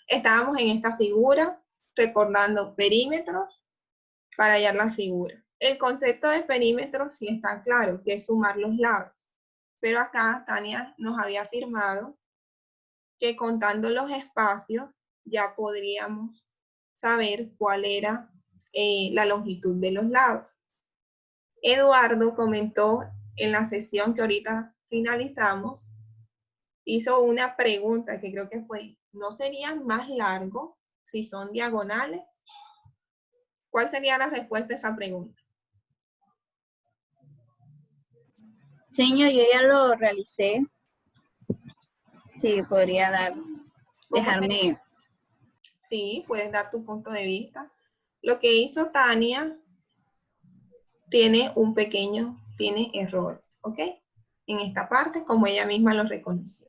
Estábamos en esta figura recordando perímetros para hallar la figura. El concepto de perímetro sí está claro, que es sumar los lados. Pero acá Tania nos había afirmado que contando los espacios ya podríamos saber cuál era la longitud de los lados. Eduardo comentó en la sesión que ahorita finalizamos, hizo una pregunta que creo que fue, ¿no sería más largo si son diagonales? ¿Cuál sería la respuesta a esa pregunta? Señor, yo ya lo realicé. Sí, podría dejarme. Sí, puedes dar tu punto de vista. Lo que hizo Tania tiene errores, ¿ok? En esta parte, como ella misma lo reconoció.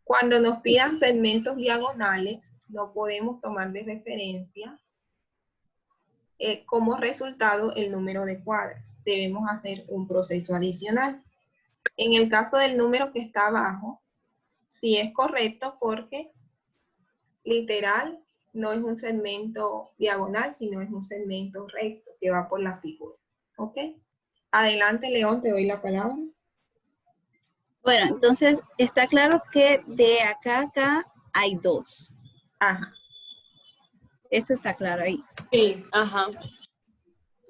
Cuando nos pidan segmentos diagonales, no podemos tomar de referencia como resultado el número de cuadros. Debemos hacer un proceso adicional. En el caso del número que está abajo, sí es correcto porque literal no es un segmento diagonal, sino es un segmento recto que va por la figura. ¿Ok? Adelante, León, te doy la palabra. Bueno, entonces está claro que de acá a acá hay 2. Ajá. Eso está claro ahí. Sí, ajá.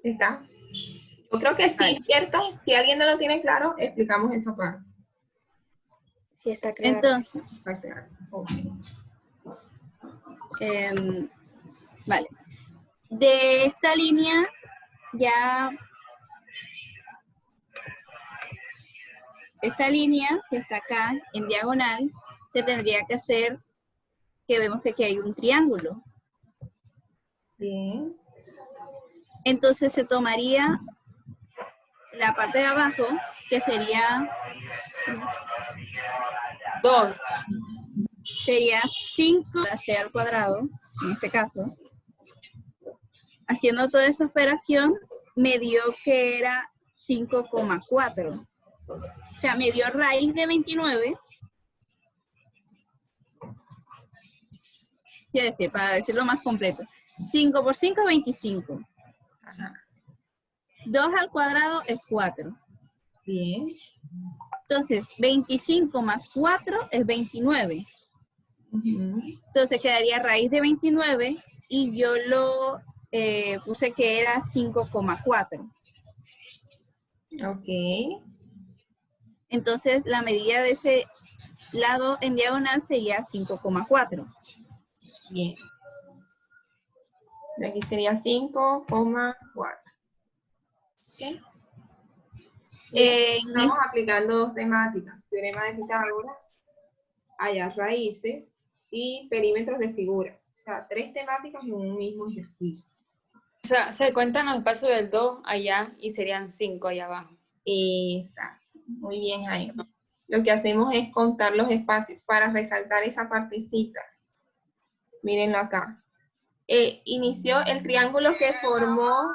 ¿Está? Yo creo que sí, ¿cierto? Si alguien no lo tiene claro, explicamos esa parte. Sí, está claro. Entonces, Está claro. Okay. Vale. De esta línea ya... Esta línea que está acá en diagonal, se tendría que hacer que vemos que aquí hay un triángulo. Bien. Entonces se tomaría la parte de abajo, que sería 2. Sería 5 c al cuadrado, en este caso. Haciendo toda esa operación, me dio que era 5,4. O sea, me dio raíz de 29. Quiero decir, para decirlo más completo. 5 por 5 es 25. Ajá. 2 al cuadrado es 4. Bien. Entonces, 25 más 4 es 29. Entonces quedaría raíz de 29 y yo lo puse que era 5,4. Ok. Entonces la medida de ese lado en diagonal sería 5,4. Bien. De aquí sería 5,4. ¿Ok? Estamos aplicando dos temáticas. Teorema de Pitágoras, hallar raíces y perímetros de figuras. O sea, 3 temáticas en un mismo ejercicio. O sea, se cuentan los espacios del 2 allá y serían 5 allá abajo. Exacto. Muy bien, Jaime. Lo que hacemos es contar los espacios para resaltar esa partecita. Mírenlo acá. Inició el triángulo que formó,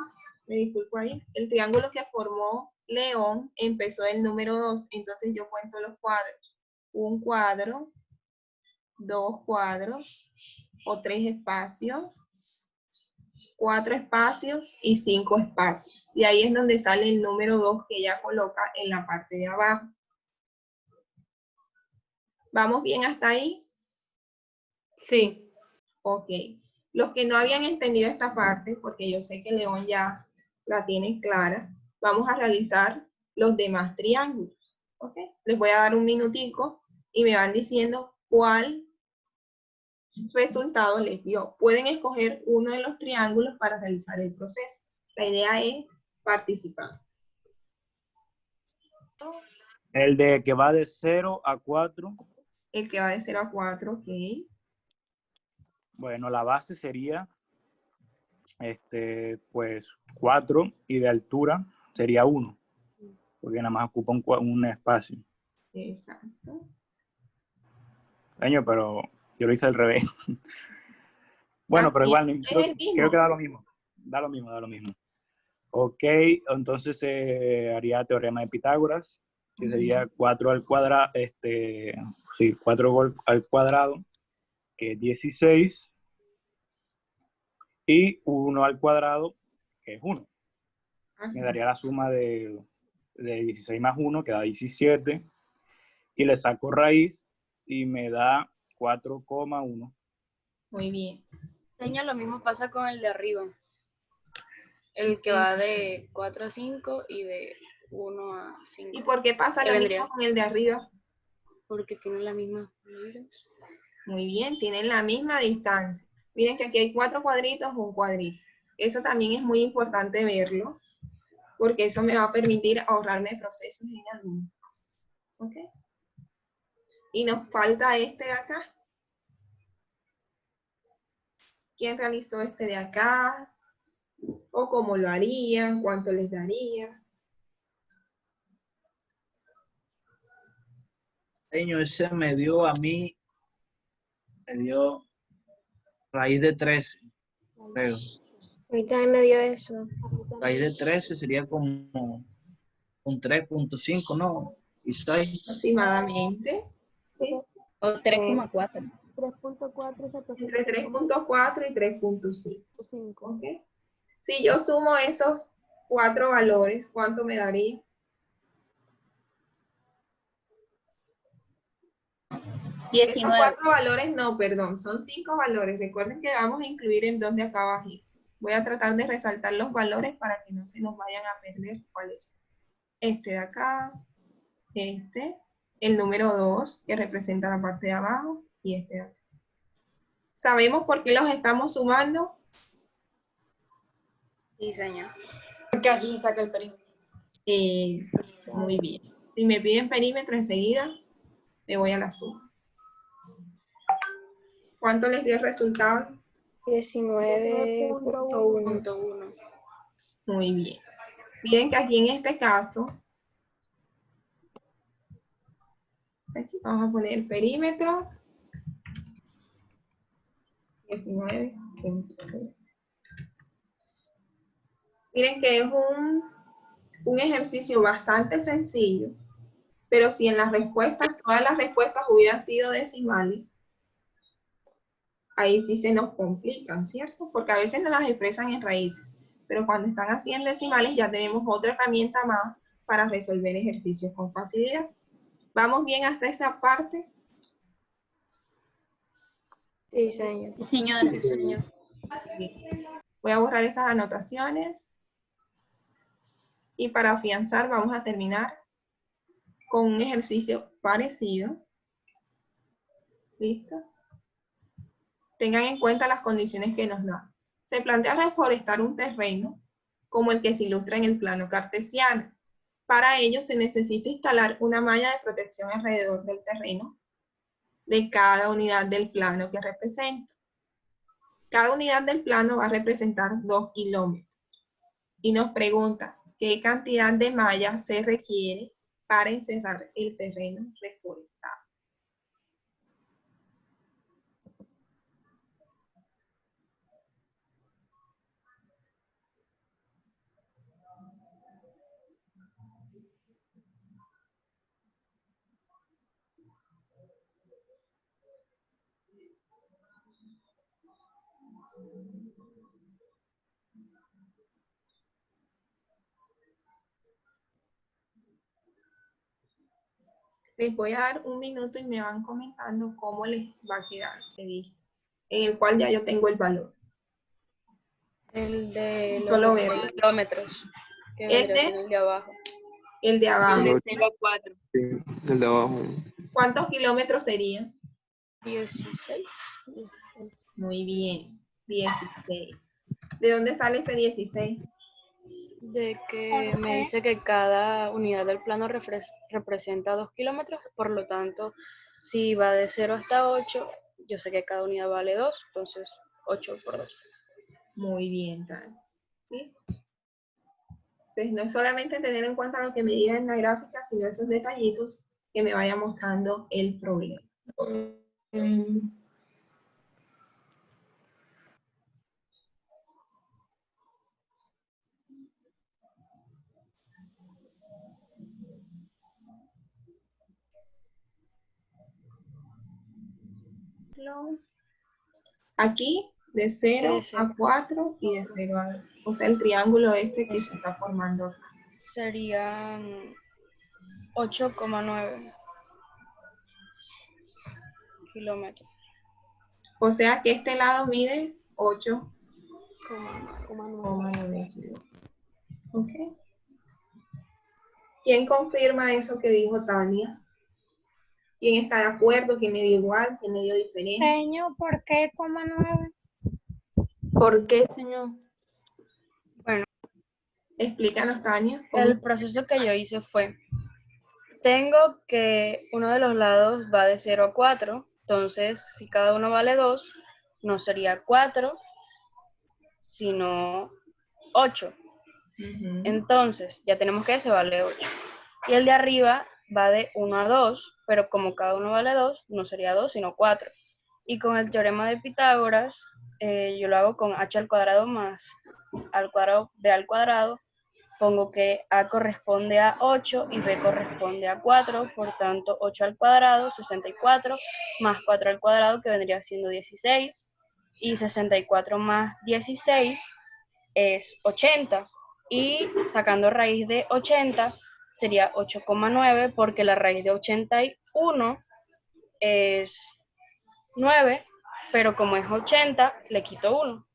me disculpo ahí, el triángulo que formó León empezó el número 2, entonces yo cuento los cuadros. 1 cuadro, 2 cuadros, o 3 espacios, 4 espacios y 5 espacios. Y ahí es donde sale el número 2 que ella coloca en la parte de abajo. ¿Vamos bien hasta ahí? Sí. Ok. Los que no habían entendido esta parte, porque yo sé que León ya la tiene clara, vamos a realizar los demás triángulos. ¿Ok? Les voy a dar un minutico y me van diciendo cuál resultado les dio. Pueden escoger uno de los triángulos para realizar el proceso. La idea es participar. El de que va de 0 a 4. El que va de 0 a 4, ok. Bueno, la base sería pues 4 y de altura sería 1, porque nada más ocupa un espacio. Exacto. Pero yo lo hice al revés. Bueno, pero igual, creo que da lo mismo. Da lo mismo. Ok, entonces haría teorema de Pitágoras, que sería 4 al cuadrado, 4 al cuadrado que es 16, y 1 al cuadrado, que es 1. Me daría la suma de 16 más 1, que da 17, y le saco raíz y me da 4,1. Muy bien. Señor, lo mismo pasa con el de arriba. El que va de 4 a 5 y de 1 a 5. ¿Y por qué pasa ¿Qué lo vendría? mismo con el de arriba? Porque tienen la misma medidas. Muy bien, tienen la misma distancia. Miren que aquí hay 4 cuadritos, un cuadrito. Eso también es muy importante verlo, porque eso me va a permitir ahorrarme procesos en algún caso. ¿Ok? Y nos falta este de acá. ¿Quién realizó este de acá? ¿O cómo lo harían? ¿Cuánto les daría? Señor, ese me dio a mí, me dio raíz de 13, creo. A mí también me dio eso. Raíz de 13 sería como un 3,5, ¿no? Y 6. Aproximadamente. ¿Sí? O 3,4. 3.4 Entre 3.4 y 3.5. ¿Ok? Si yo sumo esos 4 valores, ¿cuánto me daría? Esos 19. 4 valores, no, perdón, son 5 valores. Recuerden que vamos a incluir el 2 de acá abajo. Voy a tratar de resaltar los valores para que no se nos vayan a perder cuáles. Este de acá, este, el número 2, que representa la parte de abajo, y este de acá. ¿Sabemos por qué los estamos sumando? Sí, señor. Porque así se saca el perímetro. Eso, muy bien. Si me piden perímetro enseguida, me voy a la suma. ¿Cuánto les dio el resultado? 19.1. Punto 1. Muy bien. Miren que aquí en este caso, aquí vamos a poner el perímetro. 19.1. Miren que es un ejercicio bastante sencillo, pero si en las respuestas, todas las respuestas hubieran sido decimales, ahí sí se nos complican, ¿cierto? Porque a veces no las expresan en raíces, pero cuando están así en decimales ya tenemos otra herramienta más para resolver ejercicios con facilidad. ¿Vamos bien hasta esa parte? Sí, señor. Sí, señora. Sí, señor. Bien. Voy a borrar esas anotaciones. Y para afianzar vamos a terminar con un ejercicio parecido. ¿Listo? Tengan en cuenta las condiciones que nos dan. Se plantea reforestar un terreno como el que se ilustra en el plano cartesiano. Para ello se necesita instalar una malla de protección alrededor del terreno de cada unidad del plano que representa. Cada unidad del plano va a representar 2 kilómetros. Y nos pregunta, ¿qué cantidad de malla se requiere para encerrar el terreno reforestado? Les voy a dar un minuto y me van comentando cómo les va a quedar este visto, en el cual ya yo tengo el valor. El de los Solo 6 verlo. kilómetros, que vendría siendo el de abajo. El de abajo. El de 0 a 4. Sí, el de abajo. ¿Cuántos kilómetros serían? 16. Muy bien, 16. ¿De dónde sale ese 16? De que me dice que cada unidad del plano representa 2 kilómetros, por lo tanto, si va de 0 hasta 8, yo sé que cada unidad vale 2, entonces 8 por 2. Muy bien, tal. ¿Sí? Entonces, no es solamente tener en cuenta lo que me diga en la gráfica, sino esos detallitos que me vaya mostrando el problema. Aquí de 0 Ese. a 4 y de 0 a 2. O sea, el triángulo este que se está formando acá. Serían 8,9 kilómetros. O sea que este lado mide 9. 8,9 kilómetros. ¿Ok? ¿Quién confirma eso que dijo Tania? ¿Quién está de acuerdo? ¿Quién le dio igual? ¿Quién le dio diferente? Señor, ¿por qué 9? ¿Por qué, señor? Bueno, Explícanos, Tania. ¿Cómo? el proceso que yo hice fue, tengo que uno de los lados va de 0 a 4, entonces si cada uno vale 2, no sería 4, sino 8. Ujú. Entonces, ya tenemos que ese vale 8. Y el de arriba va de 1 a 2, pero como cada uno vale 2, no sería 2, sino 4. Y con el teorema de Pitágoras, yo lo hago con h al cuadrado más al cuadrado b al cuadrado. Pongo que a corresponde a 8 y b corresponde a 4, por tanto 8 al cuadrado, 64, más 4 al cuadrado, que vendría siendo 16, y 64 más 16 es 80, y sacando raíz de 80 sería 8,9, porque la raíz de 81 es 9, pero como es 80, le quito 1.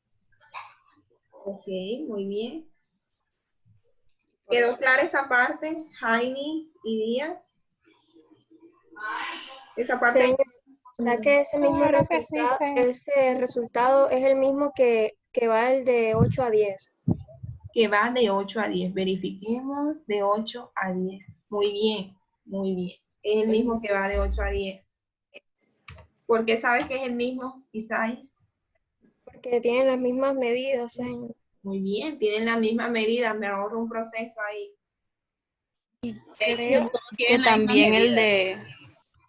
Ok, muy bien. ¿Quedó clara esa parte, Jaime y Díaz? Esa parte. Señor, o sea que ese mismo Claro que sí, resultado, señor. ese resultado es el mismo que va el de 8 a 10. Que va de 8 a 10. Verifiquemos de 8 a 10. Muy bien, muy bien. Es el mismo que va de 8 a 10. ¿Por qué sabes que es el mismo, Isaías? Porque tienen las mismas medidas, señor. Muy bien, tienen la misma medida. Me ahorro un proceso ahí. Creo todos que tienen la misma también el medida. de...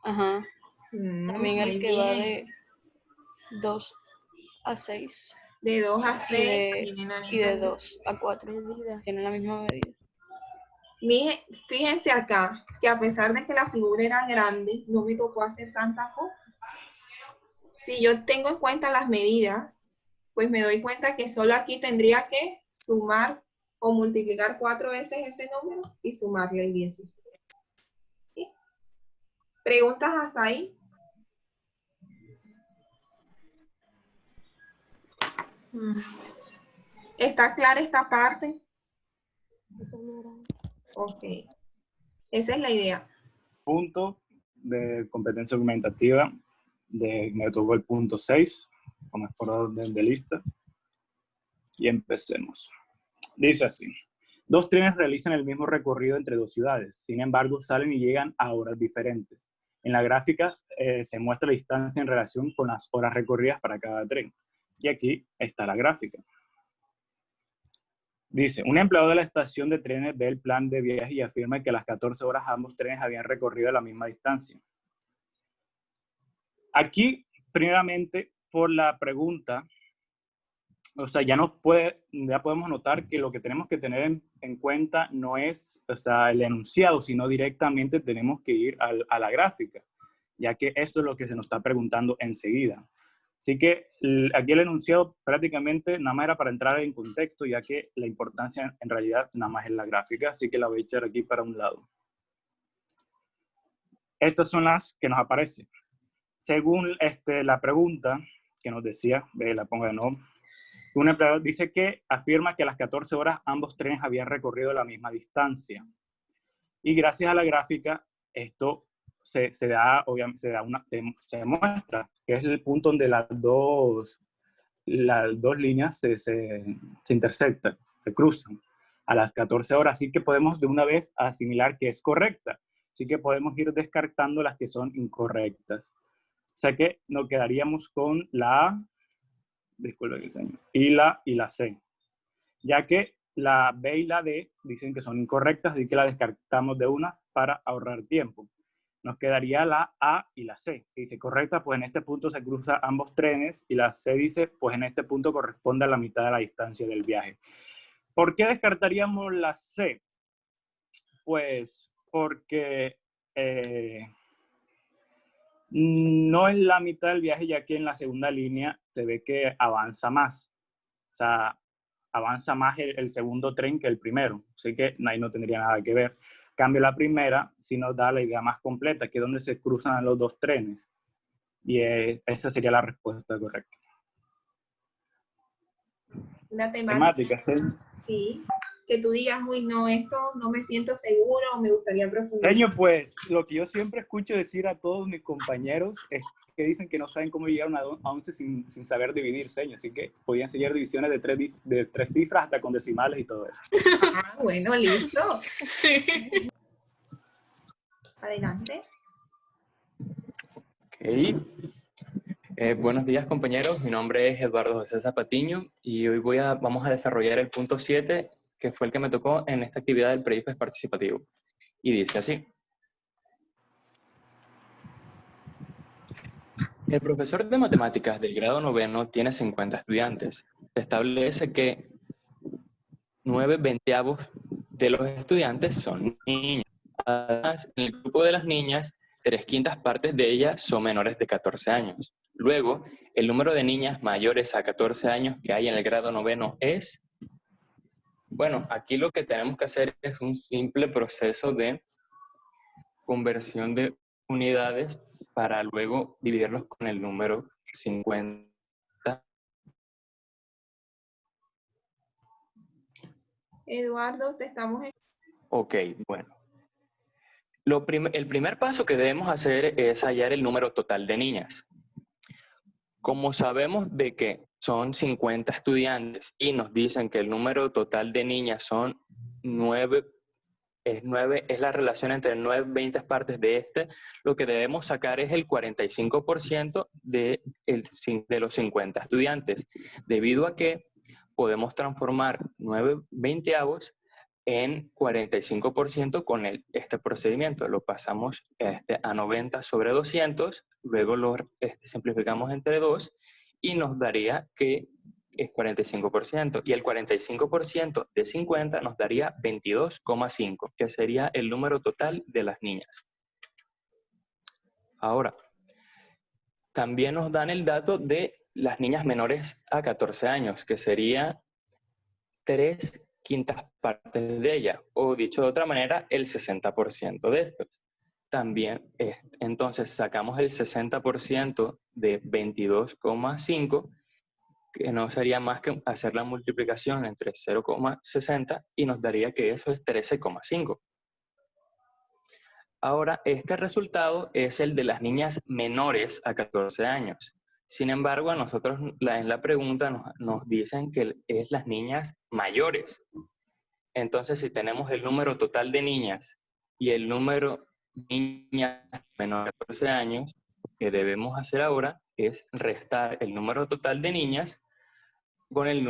Ajá. También Muy el que va bien. de 2 a 6 De 2 a 6 y tienen la de misma 2 a 4 tienen la misma medida. Fíjense acá, que a pesar de que la figura era grande, no me tocó hacer tantas cosas. Si yo tengo en cuenta las medidas, pues me doy cuenta que solo aquí tendría que sumar o multiplicar 4 veces ese número y sumarle el 16. ¿Sí? ¿Preguntas hasta ahí? ¿Está clara esta parte? Ok. Esa es la idea. Punto de competencia argumentativa, me tocó el punto 6, como es por orden de lista. Y empecemos. Dice así. 2 trenes realizan el mismo recorrido entre 2 ciudades, sin embargo salen y llegan a horas diferentes. En la gráfica se muestra la distancia en relación con las horas recorridas para cada tren. Y aquí está la gráfica. Dice, un empleado de la estación de trenes ve el plan de viaje y afirma que a las 14 horas ambos trenes habían recorrido la misma distancia. Aquí, primeramente, por la pregunta, o sea, ya podemos notar que lo que tenemos que tener en cuenta no es, o sea, el enunciado, sino directamente tenemos que ir a la gráfica, ya que esto es lo que se nos está preguntando enseguida. Así que aquí el enunciado prácticamente nada más era para entrar en contexto, ya que la importancia en realidad nada más es la gráfica, así que la voy a echar aquí para un lado. Estas son las que nos aparecen. Según la pregunta que nos decía, la pongo de nuevo. Un empleado dice que afirma que a las 14 horas ambos trenes habían recorrido la misma distancia. Y gracias a la gráfica, esto se muestra, que es el punto donde las dos líneas se intersectan, se cruzan a las 14 horas. Así que podemos de una vez asimilar que es correcta. Así que podemos ir descartando las que son incorrectas. O sea que nos quedaríamos con la A, disculpe, y la C, ya que la B y la D dicen que son incorrectas, así que la descartamos de una para ahorrar tiempo. Nos quedaría la A y la C, que dice correcta, pues en este punto se cruzan ambos trenes, y la C dice, pues en este punto corresponde a la mitad de la distancia del viaje. ¿Por qué descartaríamos la C? Pues porque No es la mitad del viaje, ya que en la segunda línea se ve que avanza más. O sea, avanza más el segundo tren que el primero. Así que ahí no tendría nada que ver. En cambio, la primera sí nos da la idea más completa, que es donde se cruzan los dos trenes. Y esa sería la respuesta correcta. Una temática. Temática, Sí. Que tú digas, uy, no, esto no me siento seguro, me gustaría profundizar. Señor, pues lo que yo siempre escucho decir a todos mis compañeros es que dicen que no saben cómo llegar a 11 sin saber dividir, señor. Así que podían enseñar divisiones de tres cifras hasta con decimales y todo eso. Ah, bueno, listo. Adelante. Ok. Buenos días, compañeros. Mi nombre es Eduardo José Zapatiño y hoy vamos a desarrollar el punto 7, que fue el que me tocó en esta actividad del pre-IFES participativo. Y dice así. El profesor de matemáticas del grado 9 tiene 50 estudiantes. Establece que 9/20 de los estudiantes son niñas. Además, en el grupo de las niñas, 3/5 partes de ellas son menores de 14 años. Luego, el número de niñas mayores a 14 años que hay en el grado 9 es... Bueno, aquí lo que tenemos que hacer es un simple proceso de conversión de unidades para luego dividirlos con el número 50. Eduardo, te estamos... Ok, bueno. El primer paso que debemos hacer es hallar el número total de niñas. Como sabemos de que son 50 estudiantes y nos dicen que el número total de niñas son 9, es la relación entre 9/20 partes de lo que debemos sacar es el 45% de los 50 estudiantes, debido a que podemos transformar 9/20 en 45% con este procedimiento. Lo pasamos a 90 sobre 200, luego lo simplificamos entre 2 y nos daría que es 45%. Y el 45% de 50 nos daría 22,5, que sería el número total de las niñas. Ahora, también nos dan el dato de las niñas menores a 14 años, que sería 3/5 partes de ella, o dicho de otra manera, el 60% de estos. También, entonces, sacamos el 60% de 22,5, que no sería más que hacer la multiplicación entre 0,60 y nos daría que eso es 13,5. Ahora, este resultado es el de las niñas menores a 14 años. Sin embargo, a nosotros en la pregunta nos dicen que es las niñas mayores. Entonces, si tenemos el número total de niñas y el número de niñas menores de 14 años, lo que debemos hacer ahora es restar el número total de niñas con el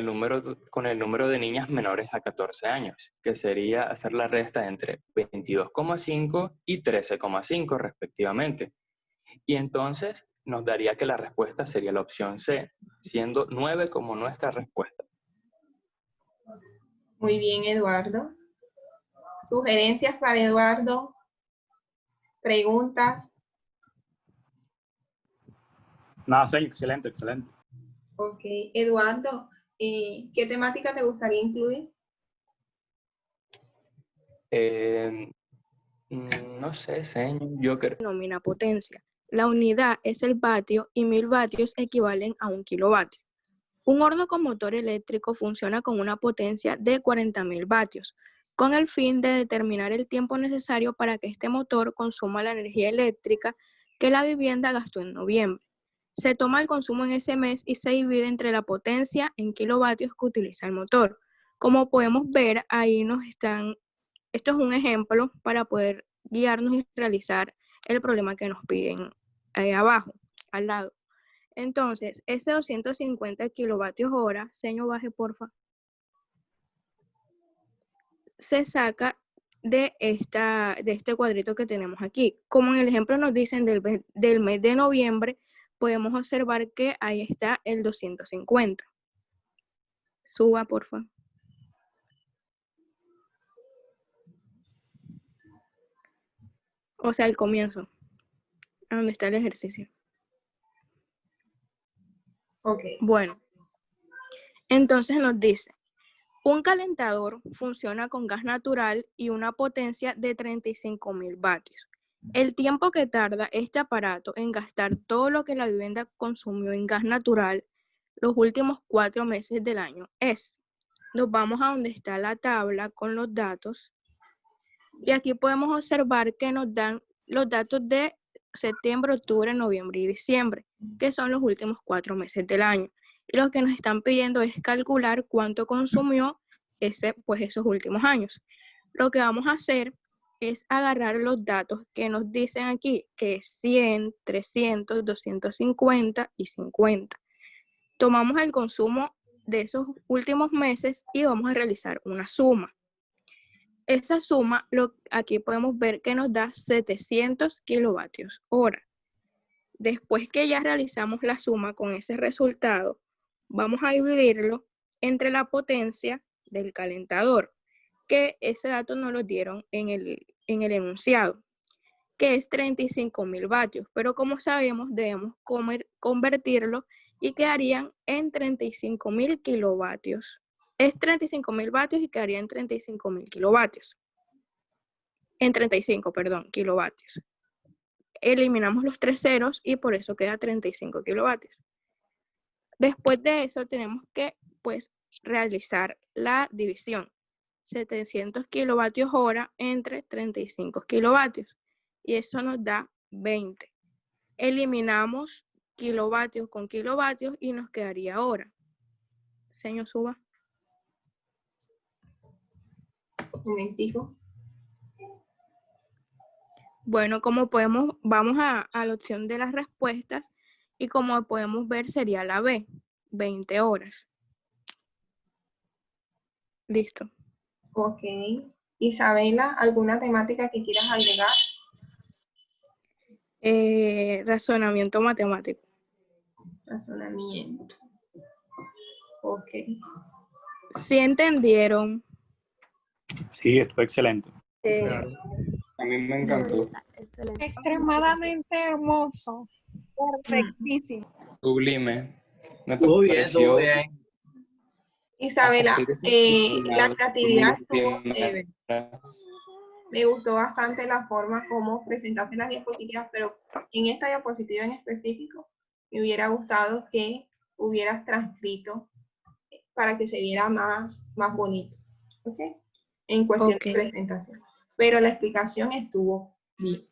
número de niñas menores a 14 años, que sería hacer la resta entre 22,5 y 13,5 respectivamente. Y entonces nos daría que la respuesta sería la opción C, siendo 9 como nuestra respuesta. Muy bien, Eduardo. ¿Sugerencias para Eduardo? ¿Preguntas? No, señor, excelente, excelente. Ok. Eduardo, ¿qué temática te gustaría incluir? No sé, señor, yo creo. Denomina potencia. La unidad es el vatio y 1000 vatios equivalen a 1 kilovatio. Un horno con motor eléctrico funciona con una potencia de 40.000 vatios, con el fin de determinar el tiempo necesario para que este motor consuma la energía eléctrica que la vivienda gastó en noviembre. Se toma el consumo en ese mes y se divide entre la potencia en kilovatios que utiliza el motor. Como podemos ver, esto es un ejemplo para poder guiarnos y realizar el problema que nos piden abajo, al lado. Entonces, ese 250 kilovatios hora, señor, baje porfa, se saca de este cuadrito que tenemos aquí. Como en el ejemplo nos dicen del mes de noviembre, podemos observar que ahí está el 250. Suba, porfa. O sea, el comienzo. a donde está el ejercicio. Ok. Bueno, entonces nos dice, un calentador funciona con gas natural y una potencia de 35.000 vatios. El tiempo que tarda este aparato en gastar todo lo que la vivienda consumió en gas natural los últimos 4 meses del año es. Nos vamos a donde está la tabla con los datos y aquí podemos observar que nos dan los datos de septiembre, octubre, noviembre y diciembre, que son los últimos 4 meses del año. Y lo que nos están pidiendo es calcular cuánto consumió esos últimos años. Lo que vamos a hacer es agarrar los datos que nos dicen aquí, que es 100, 300, 250 y 50. Tomamos el consumo de esos últimos meses y vamos a realizar una suma. Esa suma, aquí podemos ver que nos da 700 kilovatios hora. Después que ya realizamos la suma con ese resultado, vamos a dividirlo entre la potencia del calentador, que ese dato nos lo dieron en el enunciado, que es 35.000 vatios, pero como sabemos debemos convertirlo y quedarían en 35.000 kilovatios. Es 35.000 vatios y quedaría en 35.000 kilovatios. En 35, perdón, kilovatios. Eliminamos los 3 ceros y por eso queda 35 kilovatios. Después de eso tenemos que realizar la división. 700 kilovatios hora entre 35 kilovatios. Y eso nos da 20. Eliminamos kilovatios con kilovatios y nos quedaría hora. Señor Suba. Un momentico. Bueno, como podemos, vamos a la opción de las respuestas y como podemos ver sería la B, 20 horas. Listo. Ok. Isabela, ¿alguna temática que quieras agregar? Razonamiento matemático. Razonamiento. Ok. ¿Sí entendieron? Sí, estuvo excelente. Claro. A mí me encantó. Excelente. Extremadamente hermoso. Perfectísimo. Sublime. Me Estuvo bien, pareció estuvo bien. Isabela, bastante la disciplinado, creatividad muy estuvo bien. chévere. Me gustó bastante la forma como presentaste las diapositivas, pero en esta diapositiva en específico me hubiera gustado que hubieras transcrito para que se viera más bonito, ¿ok? En cuestión de presentación. Pero la explicación estuvo bien.